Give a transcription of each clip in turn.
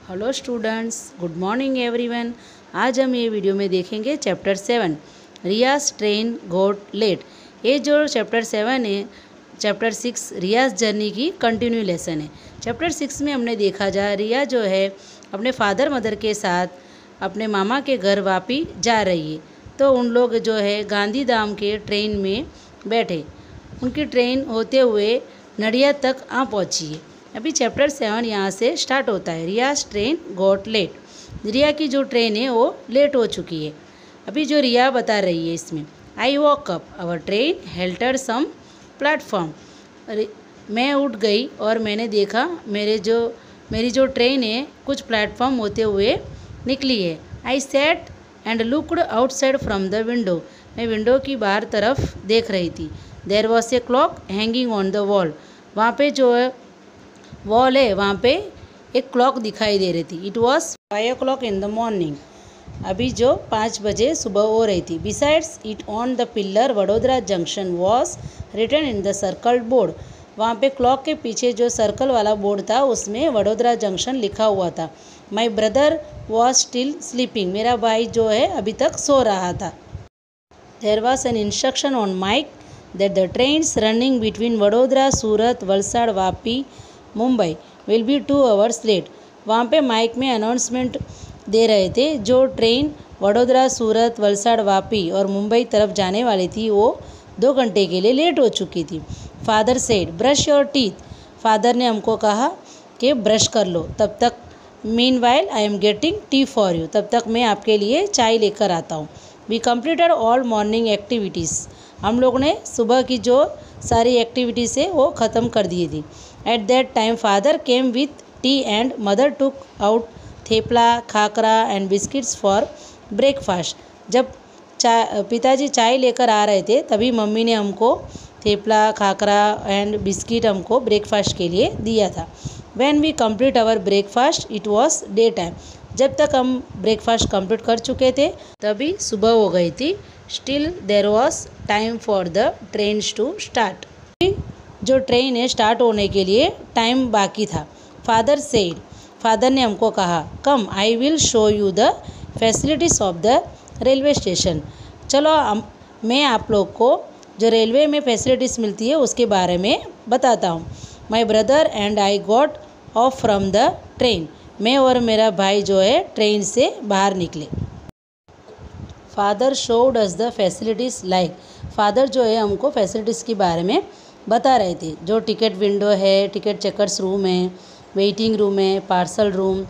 Hello students, good morning everyone. आज हम ये वीडियो में देखेंगे चैप्टर 7 रियाज ट्रेन गोट लेट। ये जो चैप्टर 7 है, चैप्टर 6 रियाज जर्नी की कंटिन्यू लेसन है। चैप्टर 6 में हमने देखा रिया जो है अपने फादर मदर के साथ अपने मामा के घर वापी जा रही है। तो उन लोग जो है गांधीधाम के ट्रेन में बैठे, उनकी ट्रेन होते हुए नडिया तक आ पहुंची है। अभी चैप्टर 7 यहाँ से स्टार्ट होता है। रियाज ट्रेन गॉट लेट। रिया की जो ट्रेन है वो लेट हो चुकी है। अभी जो रिया बता रही है इसमें, I woke up our train halted some platform. मैं उठ गई और मैंने देखा मेरी जो ट्रेन है कुछ प्लेटफॉर्म होते हुए निकली है। I sat and looked outside from the window. मैं विंडो की बाहर तरफ देख रही थी। There was a clock hanging on the wall. वहाँ पे जो है वॉल है, वहाँ पे एक क्लॉक दिखाई दे रही थी। It was 5 o'clock in the morning. अभी जो 5 बजे सुबह हो रही थी। Besides it on the pillar Vadodara junction was written in the circle board. वहाँ पे क्लॉक के पीछे जो सर्कल वाला बोर्ड था उसमें वडोदरा जंक्शन लिखा हुआ था। My brother was still sleeping. मेरा भाई जो है अभी तक सो रहा था। There was an instruction on mic that the trains running between Vadodara, Surat, Valsad, Vapi, Mumbai will be 2 hours late. वहाँ पे माइक में अनाउंसमेंट दे रहे थे जो ट्रेन वडोदरा, सूरत, वलसाड़, वापी और मुंबई तरफ जाने वाली थी वो 2 घंटे के लिए लेट हो चुकी थी। Father said brush your teeth. Father ने हमको कहा कि ब्रश कर लो। तब तक meanwhile I am getting tea for you. तब तक मैं आपके लिए चाय लेकर आता हूँ। We completed all morning activities. हम लोग ने सुबह की जो सारी एक्टिविटीज़ है वो ख़त्म कर दी थी। At that time father came with tea and mother took out thepla, khakhra and biscuits for breakfast. जब पिताजी चाय लेकर आ रहे थे तभी मम्मी ने हमको थेपला, खाकरा एंड बिस्किट हमको ब्रेकफास्ट के लिए दिया था। When we complete our breakfast it was day time. जब तक हम ब्रेकफास्ट कंप्लीट कर चुके थे तभी सुबह हो गई थी। Still there was time for the trains to start. जो ट्रेन है स्टार्ट होने के लिए टाइम बाकी था। फादर सेड, फादर ने हमको कहा, come I will show you the facilities of the railway station. चलो मैं आप लोग को जो रेलवे में फैसिलिटीज़ मिलती है उसके बारे में बताता हूँ। My brother and I got off from the train. मैं और मेरा भाई जो है ट्रेन से बाहर निकले। Father showed us the facilities like. Father जो है हमको फैसिलिटीज़ के बारे में बता रहे थे। जो टिकट विंडो है, टिकट चेकर्स रूम है, वेटिंग रूम है, parcel room,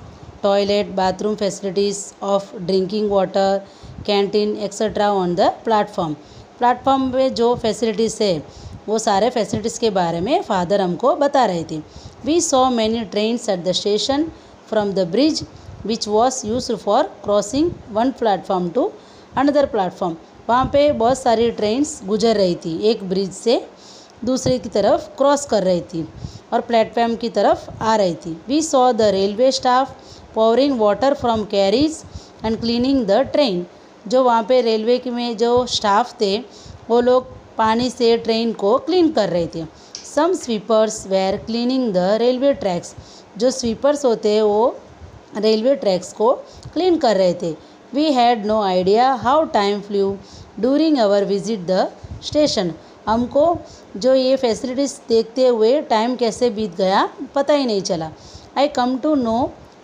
toilet, bathroom facilities of drinking water, canteen etcetera on the platform. Platform पे जो फैसिलिटीज़ है वो सारे फैसिलिटीज़ के बारे में फादर हमको बता रहे थे। We saw many trains at the station from the bridge which was used for crossing one platform to another platform. वहाँ पे बहुत सारी ट्रेन्स गुजर रही थी, एक ब्रिज से दूसरे की तरफ क्रॉस कर रही थी और प्लेटफॉर्म की तरफ आ रही थी। We saw the railway staff pouring water from carriage and cleaning the train. जो वहाँ पे रेलवे में जो स्टाफ थे वो लोग पानी से ट्रेन को क्लीन कर रहे थे। Some sweepers were cleaning the railway tracks. जो स्वीपर्स होते हैं वो रेलवे ट्रैक्स को क्लीन कर रहे थे। We had no idea how time flew during our visit the station. हमको जो ये फैसिलिटीज़ देखते हुए टाइम कैसे बीत गया पता ही नहीं चला। I come to know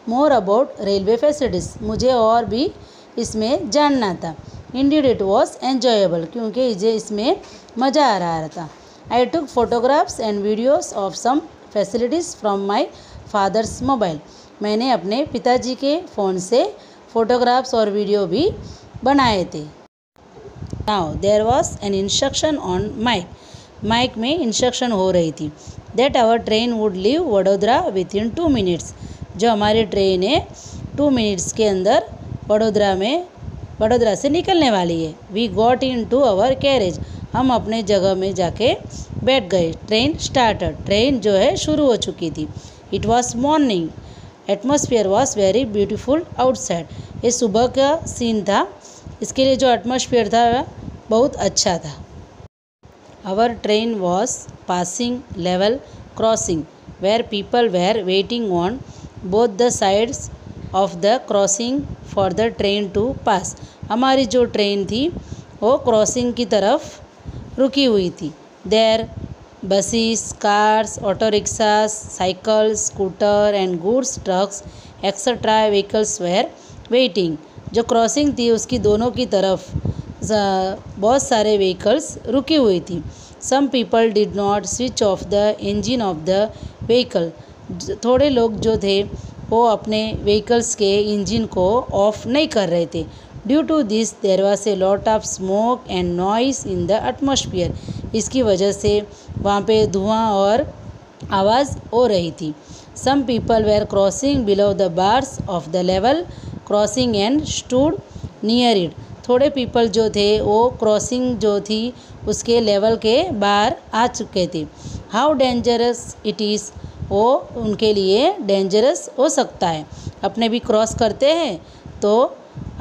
more about railway facilities. मुझे और भी इसमें जानना था। Indeed it was enjoyable. क्योंकि मुझे इसमें मज़ा आ रहा था। I took photographs and videos of some facilities from my father's mobile. मैंने अपने पिताजी के फ़ोन से फ़ोटोग्राफ्स और वीडियो भी बनाए थे। Now there was an instruction on mic. Mic में इंस्ट्रक्शन हो रही थी that our train would leave Vadodara within 2 minutes। जो हमारी ट्रेन है 2 minutes के अंदर वडोदरा से निकलने वाली है। We got into our carriage. हम अपने जगह में जाके बैठ गए। Train started. ट्रेन जो है शुरू हो चुकी थी। It was morning. Atmosphere was very beautiful outside. ये सुबह का सीन था, इसके लिए जो एटमॉस्फेयर था बहुत अच्छा था। Our train was passing level crossing where people were waiting on both the sides of the crossing for the train to pass. हमारी जो ट्रेन थी वो क्रॉसिंग की तरफ रुकी हुई थी। There buses, cars, auto rickshaws, cycle, scooter and goods trucks etcetera vehicles were waiting. जो क्रॉसिंग थी उसकी दोनों की तरफ बहुत सारे व्हीकल्स रुकी हुई थी। Some people did not switch off the engine of the vehicle. थोड़े लोग जो थे वो अपने व्हीकल्स के इंजन को ऑफ नहीं कर रहे थे। Due to this there was a lot of smoke and noise in the atmosphere. इसकी वजह से वहाँ पे धुआं और आवाज़ हो रही थी। Some people were crossing below the bars of the level crossing and stood near it. थोड़े पीपल जो थे वो क्रॉसिंग जो थी उसके लेवल के बाहर आ चुके थे। हाउ डेंजरस इट इज़, वो उनके लिए डेंजरस हो सकता है। अपने भी क्रॉस करते हैं तो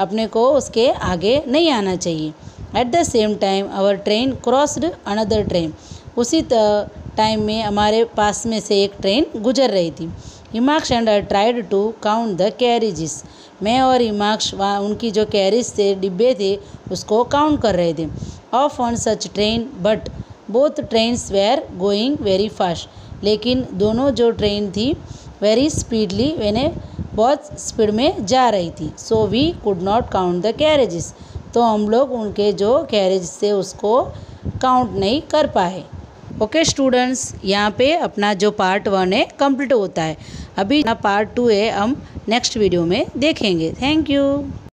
अपने को उसके आगे नहीं आना चाहिए। At the same time our train crossed another train. उसी टाइम में हमारे पास में से एक ट्रेन गुजर रही थी। Himaksh and I tried to count the carriages. मैं और हिमाक्ष वहाँ उनकी जो कैरेज थे, डिब्बे थे, उसको काउंट कर रहे थे। Of on such train but both trains were going very fast. लेकिन दोनों जो ट्रेन थी वेरी स्पीडली यानी बहुत स्पीड में जा रही थी। So we could not count the carriages. तो हम लोग उनके जो कैरेज थे उसको काउंट नहीं कर पाए। ओके स्टूडेंट्स, यहाँ पे अपना जो पार्ट 1 है कंप्लीट होता है। अभी पार्ट 2 है, हम नेक्स्ट वीडियो में देखेंगे। Thank you.